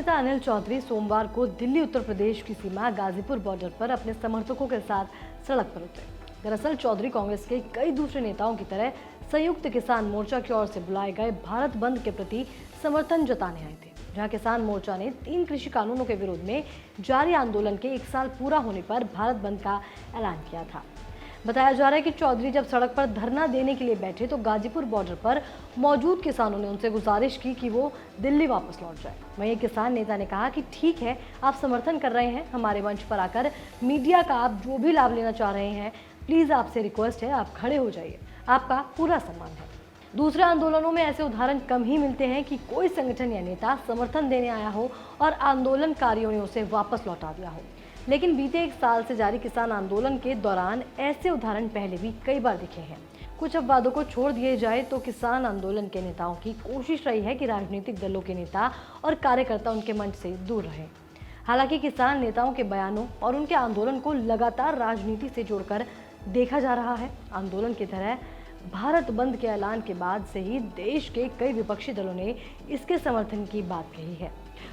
नेता अनिल चौधरी सोमवार को दिल्ली उत्तर प्रदेश की सीमा गाजीपुर बॉर्डर पर अपने समर्थकों के साथ सड़क पर उतरे। दरअसल चौधरी कांग्रेस के कई दूसरे नेताओं की तरह संयुक्त किसान मोर्चा की ओर से बुलाए गए भारत बंद के प्रति समर्थन जताने आए थे, जहां किसान मोर्चा ने 3 कृषि कानूनों के विरोध में जारी आंदोलन के 1 साल पूरा होने पर भारत बंद का ऐलान किया था। बताया जा रहा है कि चौधरी जब सड़क पर धरना देने के लिए बैठे तो गाजीपुर बॉर्डर पर मौजूद किसानों ने उनसे गुजारिश की कि वो दिल्ली वापस लौट जाए। वहीं किसान नेता ने कहा कि ठीक है, आप समर्थन कर रहे हैं, हमारे मंच पर आकर मीडिया का आप जो भी लाभ लेना चाह रहे हैं, प्लीज आपसे रिक्वेस्ट है, आप खड़े हो जाइए, आपका पूरा सम्मान है। दूसरे आंदोलनों में ऐसे उदाहरण कम ही मिलते हैं कि कोई संगठन या नेता समर्थन देने आया हो और आंदोलनकारियों ने उसे वापस लौटा दिया हो, लेकिन बीते 1 साल से जारी किसान आंदोलन के दौरान ऐसे उदाहरण पहले भी कई बार दिखे हैं। कुछ अपवादों को छोड़ दिए जाए तो किसान आंदोलन के नेताओं की कोशिश रही है कि राजनीतिक दलों के नेता और कार्यकर्ता उनके मंच से दूर रहें। हालांकि किसान नेताओं के बयानों और उनके आंदोलन को लगातार राजनीति से जोड़कर देखा जा रहा है। आंदोलन की तरह भारत बंद के ऐलान के बाद से ही देश के कई विपक्षी दलों ने इसके समर्थन की बात कही है।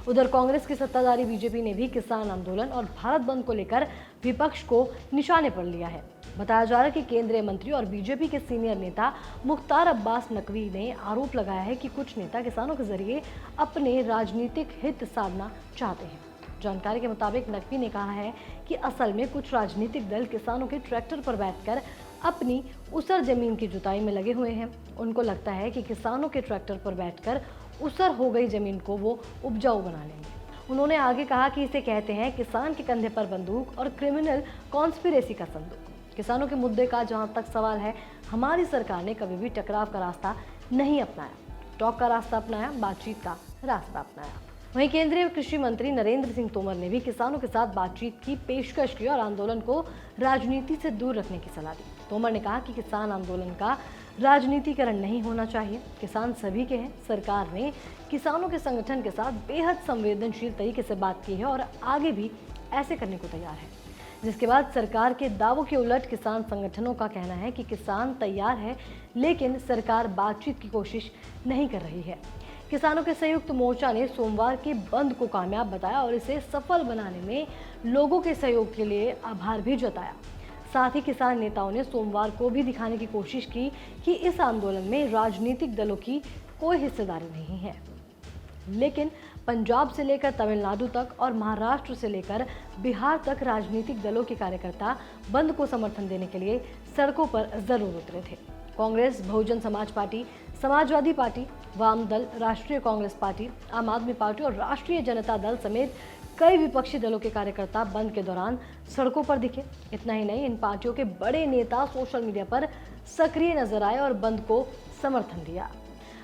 उधर कांग्रेस की सत्ताधारी बीजेपी ने भी किसान आंदोलन और भारत बंद को लेकर विपक्ष को निशाने पर लिया है। बताया जा रहा है कि केंद्रीय मंत्री और बीजेपी के सीनियर नेता मुख्तार अब्बास नकवी ने आरोप लगाया है कि कुछ नेता किसानों के जरिए अपने राजनीतिक हित साधना चाहते हैं। जानकारी के मुताबिक नकवी ने कहा है कि असल में कुछ राजनीतिक दल किसानों के ट्रैक्टर पर बैठकर अपनी उसर जमीन की जुताई में लगे हुए हैं। उनको लगता है कि किसानों के ट्रैक्टर पर बैठकर उसर हो गई जमीन को वो उपजाऊ बना लेंगे। उन्होंने आगे कहा कि इसे कहते हैं किसान के कंधे पर बंदूक और क्रिमिनल कॉन्स्पिरेसी का संदूक। किसानों के मुद्दे का जहां तक सवाल है, हमारी सरकार ने कभी भी टकराव का रास्ता नहीं अपनाया, टॉक का रास्ता अपनाया, बातचीत का रास्ता अपनाया। वहीं केंद्रीय कृषि मंत्री नरेंद्र सिंह तोमर ने भी किसानों के साथ बातचीत की पेशकश की और आंदोलन को राजनीति से दूर रखने की सलाह दी। तोमर ने कहा कि किसान आंदोलन का राजनीतिकरण नहीं होना चाहिए, किसान सभी के हैं। सरकार ने किसानों के संगठन के साथ बेहद संवेदनशील तरीके से बात की है और आगे भी ऐसे करने को तैयार है। जिसके बाद सरकार के दावों के उलट किसान संगठनों का कहना है कि किसान तैयार है, लेकिन सरकार बातचीत की कोशिश नहीं कर रही है। किसानों के संयुक्त मोर्चा ने सोमवार के बंद को कामयाब बताया और इसे सफल बनाने में लोगों के सहयोग के लिए आभार भी जताया। साथ ही किसान नेताओं ने सोमवार को भी दिखाने की कोशिश की कि इस आंदोलन में राजनीतिक दलों की कोई हिस्सेदारी नहीं है, लेकिन पंजाब से लेकर तमिलनाडु तक और महाराष्ट्र से लेकर बिहार तक राजनीतिक दलों के कार्यकर्ता बंद को समर्थन देने के लिए सड़कों पर जरूर उतरे थे। कांग्रेस, बहुजन समाज पार्टी, समाजवादी पार्टी, वाम दल, राष्ट्रीय कांग्रेस पार्टी, आम आदमी पार्टी और राष्ट्रीय जनता दल समेत कई विपक्षी दलों के कार्यकर्ता बंद के दौरान सड़कों पर दिखे। इतना ही नहीं, इन पार्टियों के बड़े नेता सोशल मीडिया पर सक्रिय नजर आए और बंद को समर्थन दिया।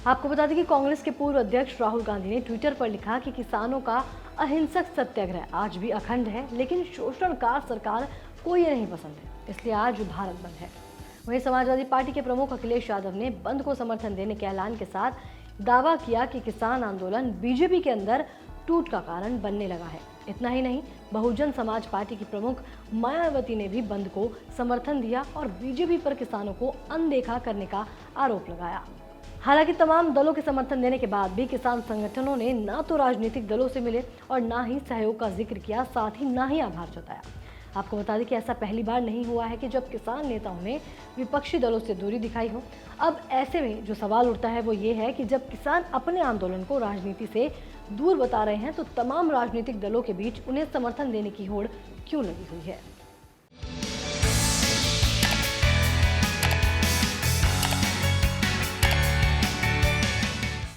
आपको बता दें कि कांग्रेस के पूर्व अध्यक्ष राहुल गांधी ने ट्विटर पर लिखा कि किसानों का अहिंसक सत्याग्रह आज भी अखंड है, लेकिन शोषणकार सरकार को ये नहीं पसंद है, इसलिए आज भारत बंद है। वहीं समाजवादी पार्टी के प्रमुख अखिलेश यादव ने बंद को समर्थन देने के ऐलान के साथ दावा किया कि किसान आंदोलन बीजेपी के अंदर टूट का कारण बनने लगा है। इतना ही नहीं, बहुजन समाज पार्टी की प्रमुख मायावती ने भी बंद को समर्थन दिया और बीजेपी पर किसानों को अनदेखा करने का आरोप लगाया। हालांकि तमाम दलों के समर्थन देने के बाद भी किसान संगठनों ने ना तो राजनीतिक दलों से मिले और ना ही सहयोग का जिक्र किया, साथ ही ना ही आभार जताया। आपको बता दें कि ऐसा पहली बार नहीं हुआ है कि जब किसान नेताओं ने विपक्षी दलों से दूरी दिखाई हो। अब ऐसे में जो सवाल उठता है वो ये है कि जब किसान अपने आंदोलन को राजनीति से दूर बता रहे हैं तो तमाम राजनीतिक दलों के बीच उन्हें समर्थन देने की होड़ क्यों लगी हुई है।